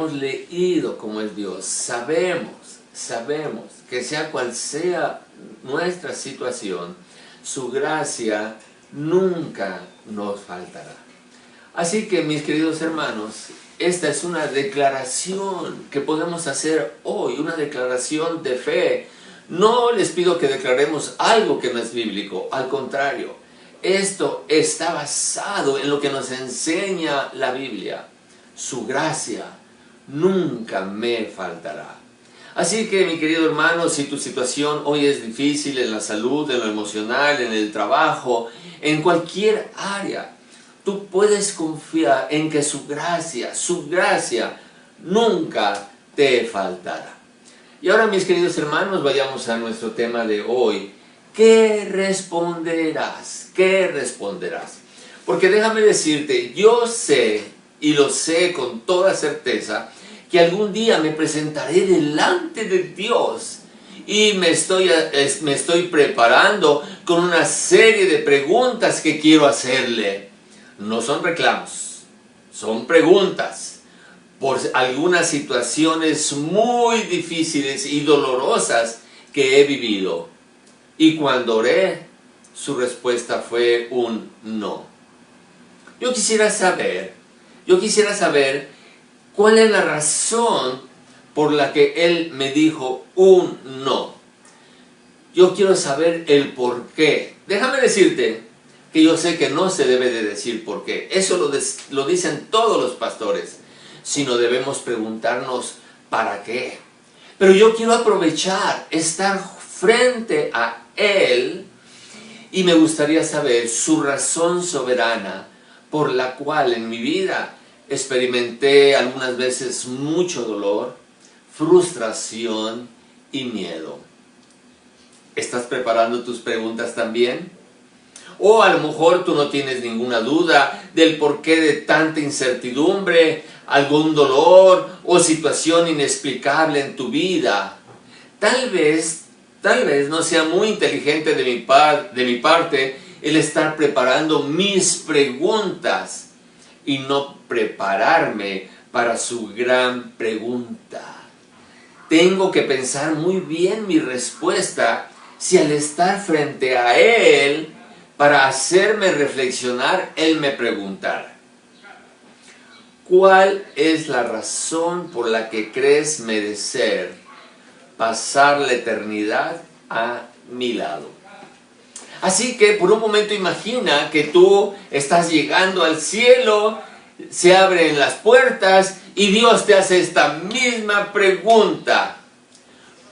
hemos leído cómo es Dios, sabemos que sea cual sea nuestra situación, su gracia nunca nos faltará. Así que, mis queridos hermanos, esta es una declaración que podemos hacer hoy, una declaración de fe. No les pido que declaremos algo que no es bíblico, al contrario, esto está basado en lo que nos enseña la Biblia. Su gracia nunca me faltará. Así que, mi querido hermano, si tu situación hoy es difícil en la salud, en lo emocional, en el trabajo, en cualquier área, tú puedes confiar en que su gracia nunca te faltará. Y ahora, mis queridos hermanos, vayamos a nuestro tema de hoy. ¿Qué responderás? ¿Qué responderás? Porque déjame decirte, yo sé, y lo sé con toda certeza, que algún día me presentaré delante de Dios y me estoy preparando con una serie de preguntas que quiero hacerle. No son reclamos, son preguntas por algunas situaciones muy difíciles y dolorosas que he vivido. Y cuando oré, su respuesta fue un no. Yo quisiera saber cuál es la razón por la que él me dijo un no. Yo quiero saber el por qué. Déjame decirte que yo sé que no se debe de decir por qué. Eso lo dicen todos los pastores. Sino debemos preguntarnos ¿para qué? Pero yo quiero aprovechar, estar frente a él, y me gustaría saber su razón soberana por la cual en mi vida experimenté algunas veces mucho dolor, frustración y miedo. ¿Estás preparando tus preguntas también? O a lo mejor tú no tienes ninguna duda del porqué de tanta incertidumbre, algún dolor o situación inexplicable en tu vida. Tal vez no sea muy inteligente de mi parte el estar preparando mis preguntas y no prepararme para su gran pregunta. Tengo que pensar muy bien mi respuesta si al estar frente a él, para hacerme reflexionar, él me preguntara: ¿cuál es la razón por la que crees merecer pasar la eternidad a mi lado? Así que por un momento imagina que tú estás llegando al cielo, se abren las puertas y Dios te hace esta misma pregunta: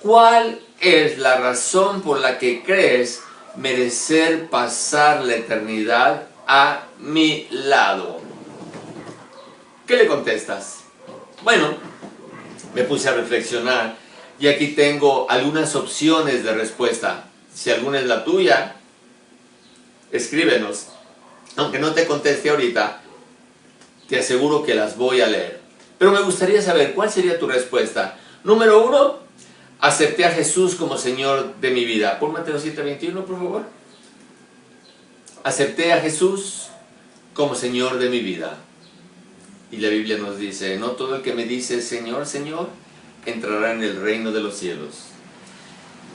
¿cuál es la razón por la que crees merecer pasar la eternidad a mi lado? ¿Qué le contestas? Bueno, me puse a reflexionar y aquí tengo algunas opciones de respuesta. Si alguna es la tuya, escríbenos. Aunque no te conteste ahorita, te aseguro que las voy a leer. Pero me gustaría saber cuál sería tu respuesta. Número 1, acepté a Jesús como Señor de mi vida. Por Mateo 7:21, por favor. Acepté a Jesús como Señor de mi vida. Y la Biblia nos dice: no todo el que me dice Señor, Señor, entrará en el reino de los cielos.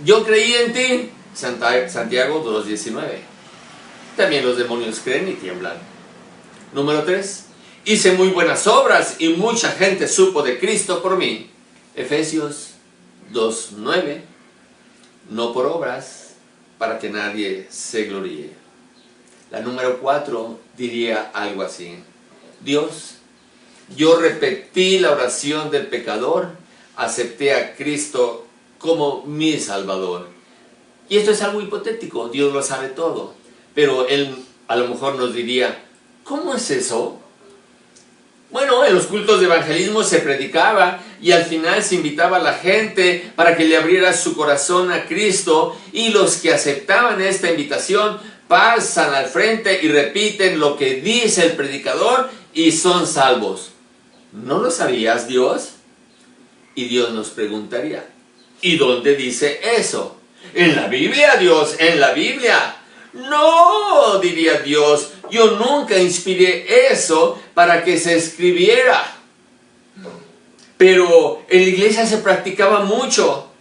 Yo creí en ti, Santiago 2:19. También los demonios creen y tiemblan. Número 3, hice muy buenas obras y mucha gente supo de Cristo por mí. Efesios 2:9. No por obras, para que nadie se gloríe. La número 4 diría algo así: Dios, yo repetí la oración del pecador, acepté a Cristo como mi Salvador. Y esto es algo hipotético, Dios lo sabe todo. Pero Él a lo mejor nos diría: ¿cómo es eso? Bueno, en los cultos de evangelismo se predicaba y al final se invitaba a la gente para que le abriera su corazón a Cristo, y los que aceptaban esta invitación pasan al frente y repiten lo que dice el predicador y son salvos. ¿No lo sabías, Dios? Y Dios nos preguntaría: ¿y dónde dice eso? ¿En la Biblia, Dios? ¿En la Biblia? No, diría Dios, yo nunca inspiré eso para que se escribiera. pero en la iglesia se practicaba mucho.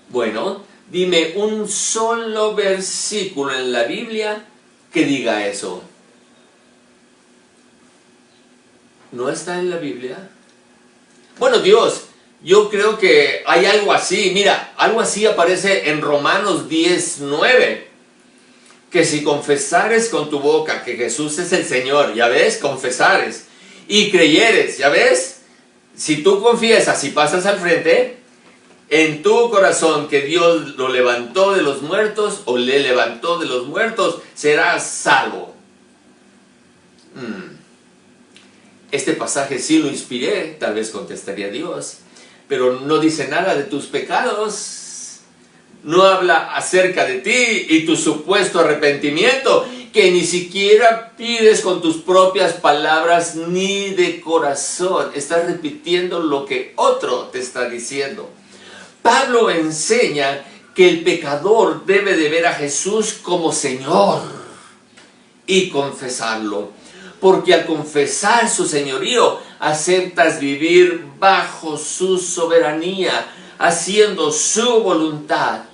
Bueno, dime un solo versículo en la Biblia que diga eso. ¿No está en la Biblia? Bueno, Dios, yo creo que hay algo así. Mira, algo así aparece en Romanos 10:9. Que si confesares con tu boca que Jesús es el Señor, ya ves, confesares, y creyeres, ya ves, si tú confiesas y pasas al frente, en tu corazón que Dios lo levantó de los muertos, o le levantó de los muertos, serás salvo. Este pasaje sí lo inspiré, tal vez contestaría Dios, pero no dice nada de tus pecados. No habla acerca de ti y tu supuesto arrepentimiento, que ni siquiera pides con tus propias palabras ni de corazón. Estás repitiendo lo que otro te está diciendo. Pablo enseña que el pecador debe de ver a Jesús como Señor y confesarlo. Porque al confesar su señorío, aceptas vivir bajo su soberanía, haciendo su voluntad.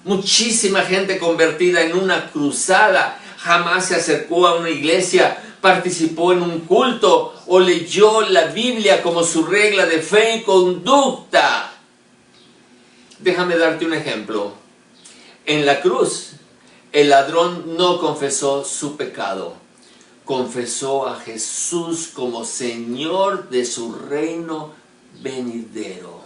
Muchísima gente convertida en una cruzada jamás se acercó a una iglesia, participó en un culto o leyó la Biblia como su regla de fe y conducta. Déjame darte un ejemplo. En la cruz, el ladrón no confesó su pecado. Confesó a Jesús como Señor de su reino venidero.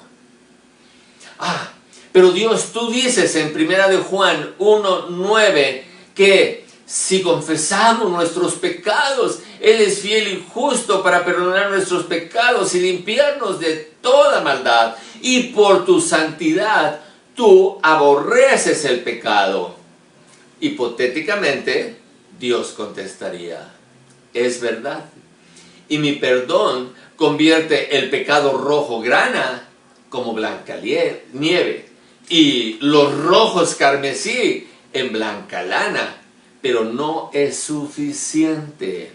Pero Dios, tú dices en 1 de Juan 1:9 que si confesamos nuestros pecados, Él es fiel y justo para perdonar nuestros pecados y limpiarnos de toda maldad. Y por tu santidad, tú aborreces el pecado. Hipotéticamente, Dios contestaría, es verdad. Y mi perdón convierte el pecado rojo grana como blanca nieve, y los rojos carmesí en blanca lana. Pero no es suficiente.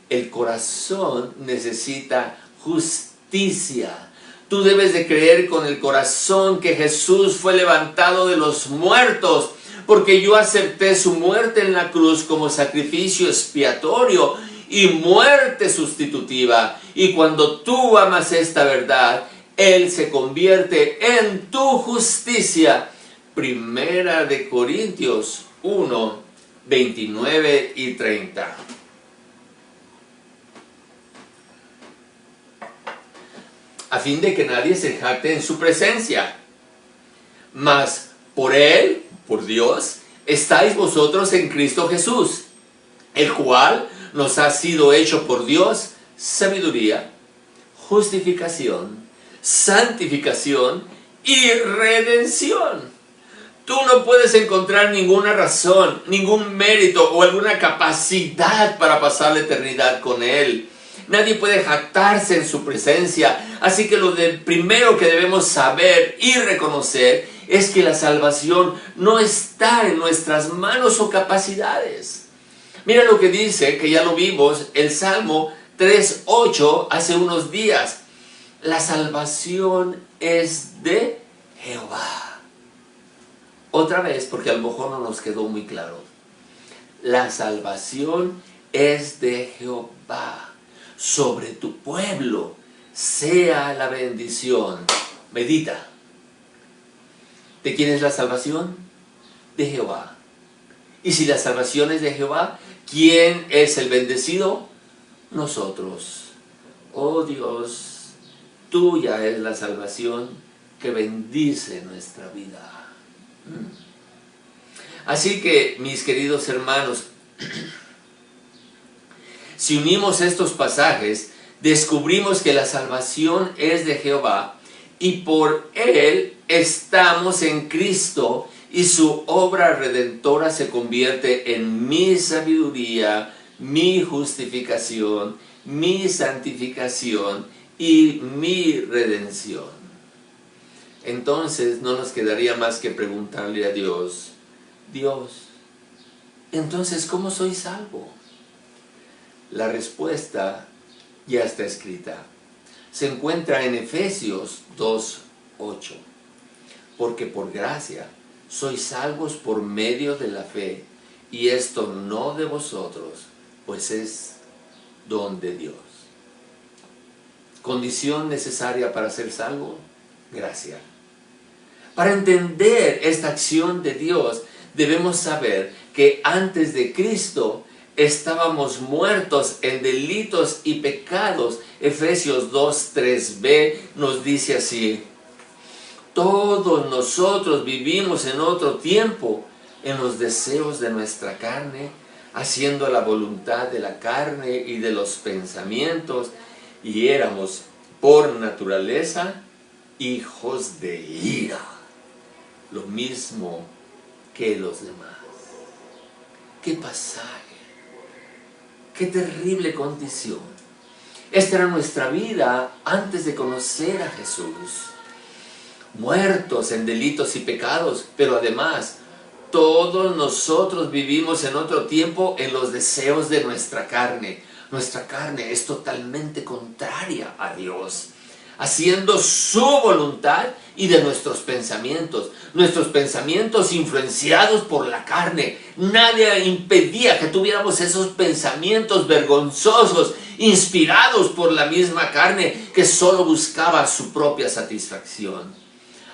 El corazón necesita justicia. Tú debes de creer con el corazón que Jesús fue levantado de los muertos, porque yo acepté su muerte en la cruz como sacrificio expiatorio y muerte sustitutiva. Y cuando tú amas esta verdad, Él se convierte en tu justicia. 1 de Corintios 1:29 y 30. A fin de que nadie se jacte en su presencia. Mas por Él, por Dios, estáis vosotros en Cristo Jesús, el cual nos ha sido hecho por Dios sabiduría, justificación, santificación y redención. Tú no puedes encontrar ninguna razón, ningún mérito o alguna capacidad para pasar la eternidad con Él. Nadie puede jactarse en su presencia. Así que lo primero que debemos saber y reconocer es que la salvación no está en nuestras manos o capacidades. Mira lo que dice, que ya lo vimos, el Salmo 3:8 hace unos días. La salvación es de Jehová. Otra vez, porque a lo mejor no nos quedó muy claro. La salvación es de Jehová. Sobre tu pueblo sea la bendición. Medita. ¿De quién es la salvación? De Jehová. Y si la salvación es de Jehová, ¿quién es el bendecido? Nosotros. Oh Dios, tuya es la salvación que bendice nuestra vida. Así que, mis queridos hermanos, si unimos estos pasajes, descubrimos que la salvación es de Jehová y por Él estamos en Cristo y su obra redentora se convierte en mi sabiduría, mi justificación, mi santificación y mi redención. Entonces no nos quedaría más que preguntarle a Dios, Dios, entonces ¿cómo soy salvo? La respuesta ya está escrita. se encuentra en Efesios 2:8. Porque por gracia sois salvos por medio de la fe, y esto no de vosotros, pues es don de Dios. Condición necesaria para ser salvo: gracia. Para entender esta acción de Dios, debemos saber que antes de Cristo estábamos muertos en delitos y pecados. Efesios 2:3b nos dice así: todos nosotros vivimos en otro tiempo en los deseos de nuestra carne, haciendo la voluntad de la carne y de los pensamientos, y éramos por naturaleza hijos de ira, lo mismo que los demás. ¡Qué pasaje! ¡Qué terrible condición! Esta era nuestra vida antes de conocer a Jesús. Muertos en delitos y pecados, pero además todos nosotros vivimos en otro tiempo en los deseos de nuestra carne. Nuestra carne es totalmente contraria a Dios, haciendo su voluntad y de nuestros pensamientos influenciados por la carne. Nadie impedía que tuviéramos esos pensamientos vergonzosos, inspirados por la misma carne que solo buscaba su propia satisfacción.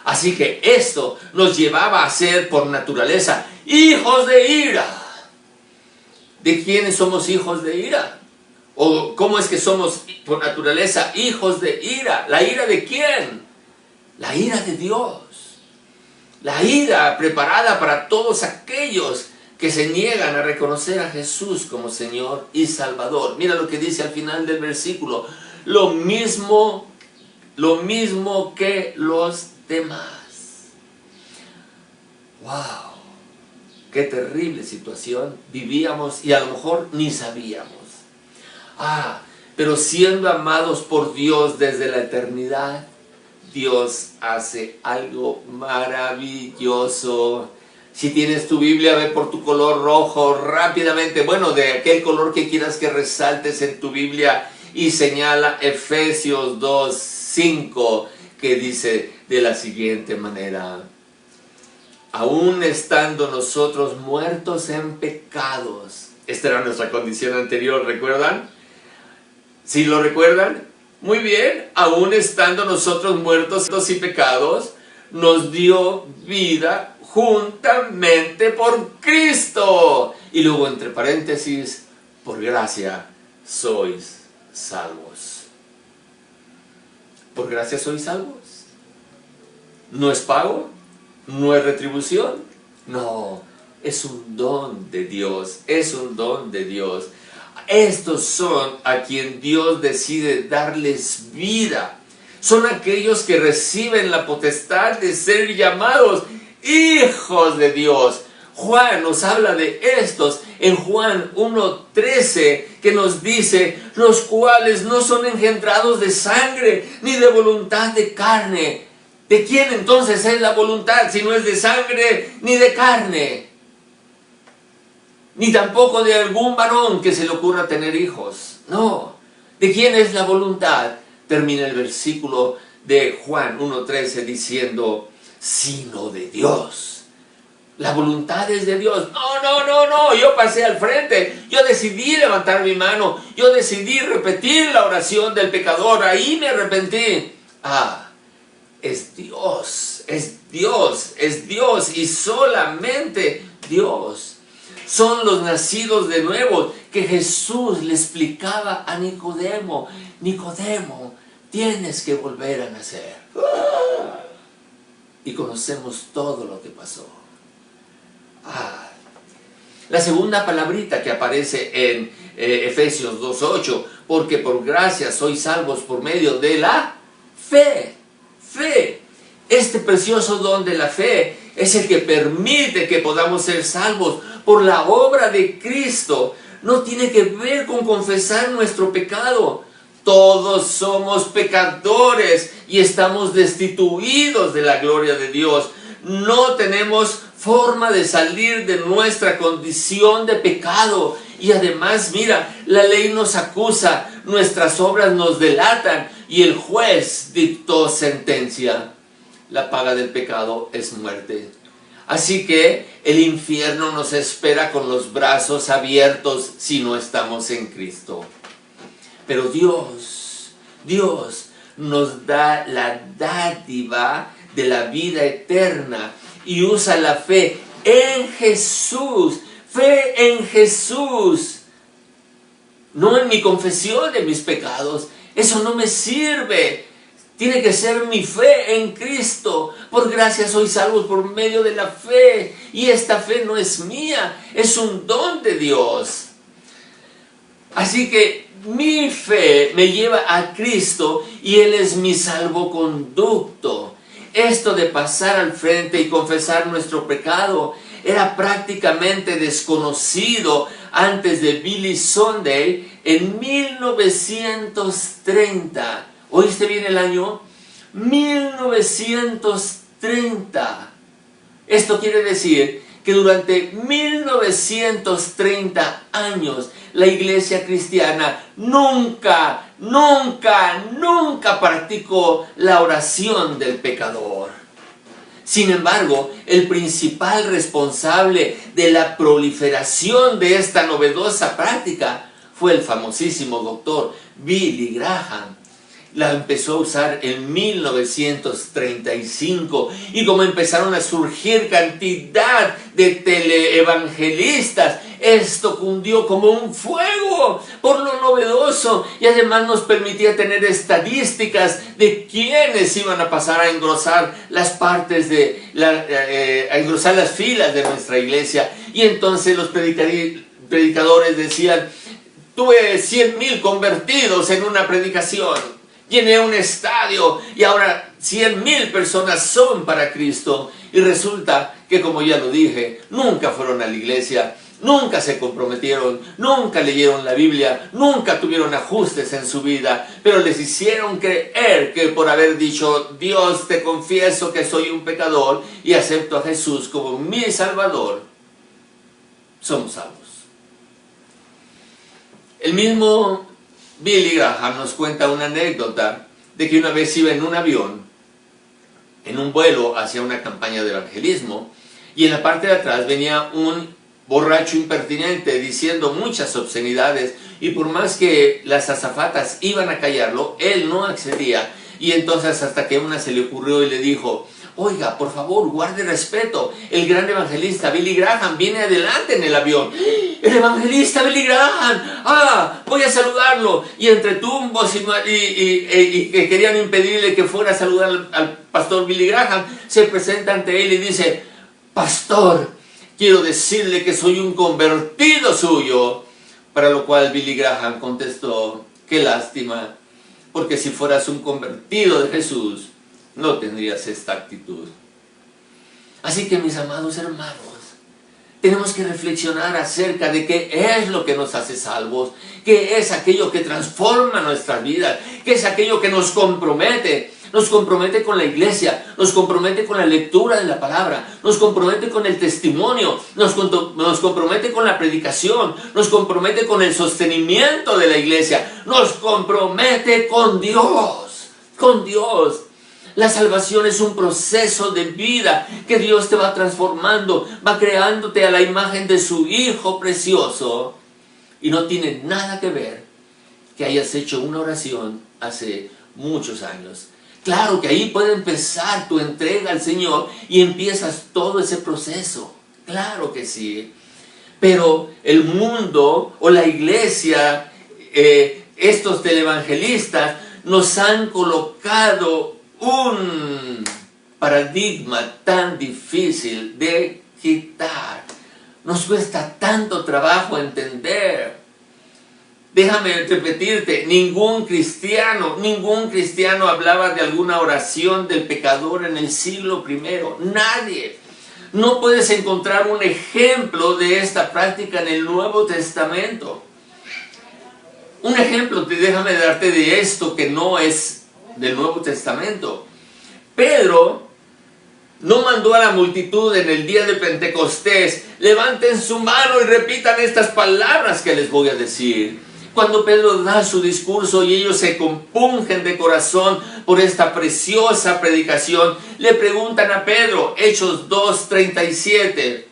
Así que esto nos llevaba a ser por naturaleza hijos de ira. ¿De quiénes somos hijos de ira? ¿O cómo es que somos por naturaleza hijos de ira? ¿La ira de quién? La ira de Dios. La ira preparada para todos aquellos que se niegan a reconocer a Jesús como Señor y Salvador. Mira lo que dice al final del versículo: lo mismo que los demás. ¡Wow! ¡Qué terrible situación vivíamos y a lo mejor ni sabíamos! Pero siendo amados por Dios desde la eternidad, Dios hace algo maravilloso. Si tienes tu Biblia, ve por tu color rojo rápidamente, bueno, de aquel color que quieras que resaltes en tu Biblia, y señala Efesios 2:5, que dice de la siguiente manera: aún estando nosotros muertos en pecados. Esta era nuestra condición anterior, ¿recuerdan? ¿Sí lo recuerdan? Muy bien. Aún estando nosotros muertos y pecados, nos dio vida juntamente por Cristo. Y luego entre paréntesis: por gracia sois salvos. ¿Por gracia sois salvos? ¿No es pago? ¿No es retribución? No, es un don de Dios, es un don de Dios. Estos son a quien Dios decide darles vida. Son aquellos que reciben la potestad de ser llamados hijos de Dios. Juan nos habla de estos en Juan 1:13, que nos dice: los cuales no son engendrados de sangre, ni de voluntad de carne. ¿De quién entonces es la voluntad si no es de sangre ni de carne? Ni tampoco de algún varón que se le ocurra tener hijos. No. ¿De quién es la voluntad? Termina el versículo de Juan 1:13 diciendo: sino de Dios. La voluntad es de Dios. No, yo pasé al frente. Yo decidí levantar mi mano. Yo decidí repetir la oración del pecador. Ahí me arrepentí. Es Dios, es Dios, es Dios y solamente Dios. Son los nacidos de nuevo que Jesús le explicaba a Nicodemo: Nicodemo, tienes que volver a nacer. Y conocemos todo lo que pasó. La segunda palabrita que aparece en Efesios 2:8: porque por gracia sois salvos por medio de la fe. Fe. Este precioso don de la fe es el que permite que podamos ser salvos por la obra de Cristo. No tiene que ver con confesar nuestro pecado. Todos somos pecadores y estamos destituidos de la gloria de Dios. No tenemos forma de salir de nuestra condición de pecado. Y además, mira, la ley nos acusa, nuestras obras nos delatan. y el juez dictó sentencia. La paga del pecado es muerte. Así que el infierno nos espera con los brazos abiertos si no estamos en Cristo. Pero Dios nos da la dádiva de la vida eterna y usa la fe en Jesús. Fe en Jesús. No en mi confesión de mis pecados. Eso no me sirve. Tiene que ser mi fe en Cristo. Por gracia soy salvos por medio de la fe. Y esta fe no es mía, es un don de Dios. Así que mi fe me lleva a Cristo y Él es mi salvoconducto. Esto de pasar al frente y confesar nuestro pecado era prácticamente desconocido antes de Billy Sunday en 1930. ¿Oíste bien el año? 1930. Esto quiere decir que durante 1930 años la iglesia cristiana nunca practicó la oración del pecador. Sin embargo, el principal responsable de la proliferación de esta novedosa práctica fue el famosísimo doctor Billy Graham. La empezó a usar en 1935 y como empezaron a surgir cantidad de teleevangelistas, esto cundió como un fuego por lo novedoso y además nos permitía tener estadísticas de quiénes iban a pasar a engrosar las partes de a engrosar las filas de nuestra iglesia. Y entonces los predicadores decían: tuve 100,000 convertidos en una predicación. Llené un estadio y ahora 100,000 personas son para Cristo. Y resulta que, como ya lo dije, nunca fueron a la iglesia, nunca se comprometieron, nunca leyeron la Biblia, nunca tuvieron ajustes en su vida, pero les hicieron creer que por haber dicho: Dios, te confieso que soy un pecador y acepto a Jesús como mi Salvador, somos salvos. El mismo Billy Graham nos cuenta una anécdota de que una vez iba en un avión, en un vuelo hacia una campaña de evangelismo, y en la parte de atrás venía un borracho impertinente diciendo muchas obscenidades, y por más que las azafatas iban a callarlo, él no accedía. Y entonces hasta que una se le ocurrió y le dijo: oiga, por favor, guarde respeto, el gran evangelista Billy Graham viene adelante en el avión. ¡El evangelista Billy Graham! ¡Ah! Voy a saludarlo. Y entre tumbos y que querían impedirle que fuera a saludar al pastor Billy Graham, se presenta ante él y dice: pastor, quiero decirle que soy un convertido suyo. Para lo cual Billy Graham contestó: qué lástima, porque si fueras un convertido de Jesús, no tendrías esta actitud. Así que, mis amados hermanos, tenemos que reflexionar acerca de qué es lo que nos hace salvos, qué es aquello que transforma nuestras vidas, qué es aquello que nos compromete con la iglesia, nos compromete con la lectura de la palabra, nos compromete con el testimonio, nos compromete con la predicación, nos compromete con el sostenimiento de la iglesia, nos compromete con Dios, con Dios. La salvación es un proceso de vida que Dios te va transformando, va creándote a la imagen de su Hijo precioso. Y no tiene nada que ver que hayas hecho una oración hace muchos años. Claro que ahí puede empezar tu entrega al Señor y empiezas todo ese proceso. Claro que sí. Pero el mundo o la iglesia, estos televangelistas, nos han colocado un paradigma tan difícil de quitar. Nos cuesta tanto trabajo entender. Déjame repetirte, ningún cristiano hablaba de alguna oración del pecador en el siglo I. Nadie. No puedes encontrar un ejemplo de esta práctica en el Nuevo Testamento. Un ejemplo, déjame darte de esto que no es del Nuevo Testamento. Pedro no mandó a la multitud en el día de Pentecostés: levanten su mano y repitan estas palabras que les voy a decir. Cuando Pedro da su discurso y ellos se compungen de corazón por esta preciosa predicación, le preguntan a Pedro, Hechos 2:37.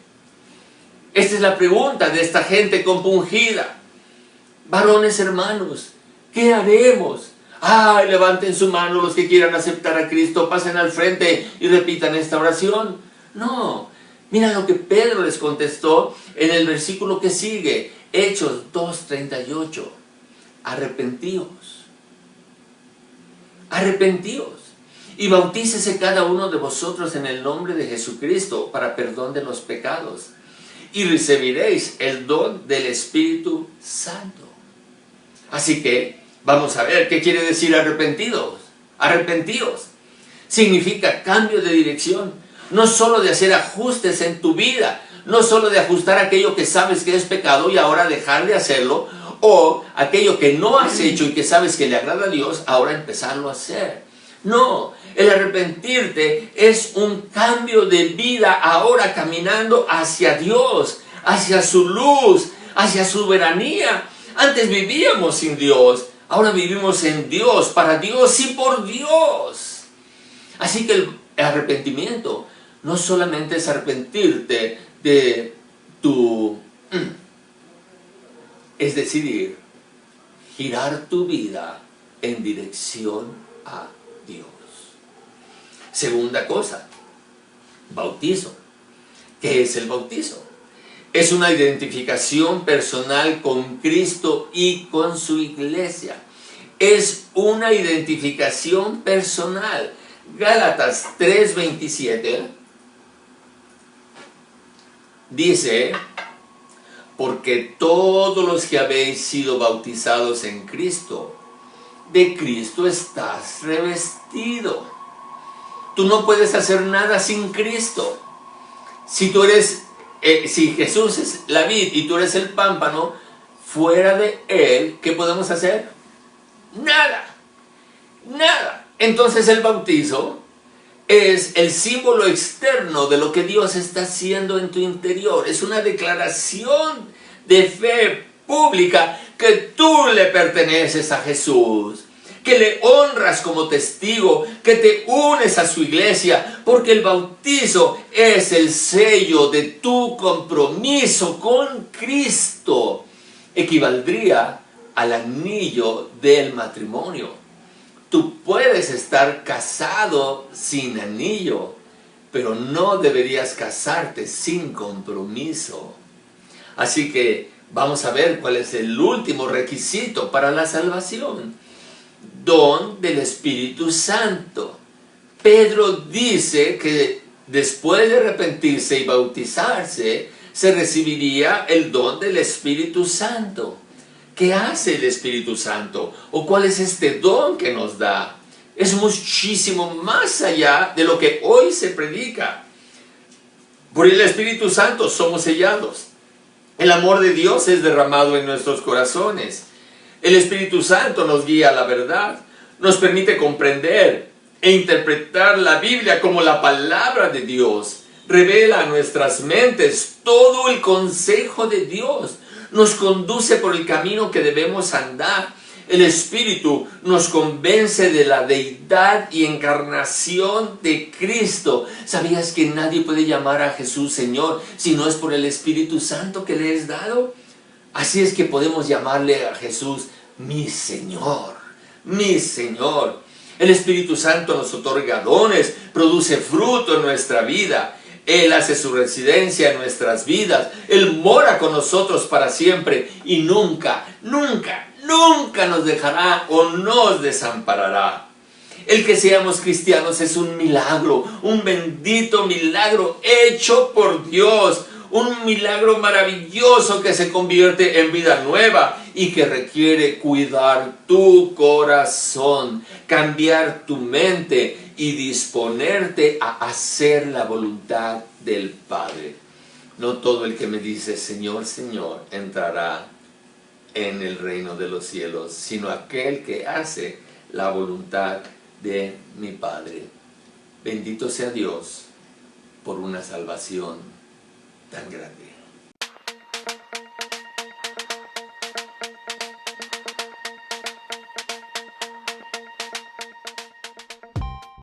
Esta es la pregunta de esta gente compungida. Varones hermanos, ¿qué haremos? ¡Ay! Levanten su mano los que quieran aceptar a Cristo, pasen al frente y repitan esta oración. No, mira lo que Pedro les contestó en el versículo que sigue, Hechos 2:38. Arrepentíos, arrepentíos, y bautícese cada uno de vosotros en el nombre de Jesucristo para perdón de los pecados, y recibiréis el don del Espíritu Santo. Así que, vamos a ver, ¿qué quiere decir arrepentidos? Arrepentíos significa cambio de dirección, no solo de hacer ajustes en tu vida, no solo de ajustar aquello que sabes que es pecado y ahora dejar de hacerlo, o aquello que no has hecho y que sabes que le agrada a Dios, ahora empezarlo a hacer. No, el arrepentirte es un cambio de vida ahora caminando hacia Dios, hacia su luz, hacia su soberanía. Antes vivíamos sin Dios, ahora vivimos en Dios, para Dios y por Dios. Así que el arrepentimiento no solamente es arrepentirte de tu... es decidir girar tu vida en dirección a Dios. Segunda cosa, bautizo. ¿Qué es el bautizo? Es una identificación personal con Cristo y con su iglesia. Es una identificación personal. Gálatas 3:27 dice: porque todos los que habéis sido bautizados en Cristo, de Cristo estás revestido. Tú no puedes hacer nada sin Cristo. Si Jesús es la vid y tú eres el pámpano, fuera de Él, ¿qué podemos hacer? Nada. Nada. Entonces el bautizo es el símbolo externo de lo que Dios está haciendo en tu interior. Es una declaración de fe pública que tú le perteneces a Jesús, que le honras como testigo, que te unes a su iglesia, porque el bautizo es el sello de tu compromiso con Cristo. Equivaldría al anillo del matrimonio. Tú puedes estar casado sin anillo, pero no deberías casarte sin compromiso. Así que vamos a ver cuál es el último requisito para la salvación. Don del Espíritu Santo. Pedro dice que después de arrepentirse y bautizarse, se recibiría el don del Espíritu Santo. ¿Qué hace el Espíritu Santo? ¿O cuál es este don que nos da? Es muchísimo más allá de lo que hoy se predica. Por el Espíritu Santo somos sellados. El amor de Dios es derramado en nuestros corazones. El Espíritu Santo nos guía a la verdad. Nos permite comprender e interpretar la Biblia como la palabra de Dios. Revela a nuestras mentes todo el consejo de Dios. Nos conduce por el camino que debemos andar. El Espíritu nos convence de la deidad y encarnación de Cristo. ¿Sabías que nadie puede llamar a Jesús Señor si no es por el Espíritu Santo que le es dado? Así es que podemos llamarle a Jesús mi Señor, mi Señor. El Espíritu Santo nos otorga dones, produce fruto en nuestra vida. Él hace su residencia en nuestras vidas. Él mora con nosotros para siempre y nunca, nunca, nunca nos dejará o nos desamparará. El que seamos cristianos es un milagro, un bendito milagro hecho por Dios. Un milagro maravilloso que se convierte en vida nueva y que requiere cuidar tu corazón, cambiar tu mente y disponerte a hacer la voluntad del Padre. No todo el que me dice Señor, Señor entrará en el reino de los cielos, sino aquel que hace la voluntad de mi Padre. Bendito sea Dios por una salvación tan grande.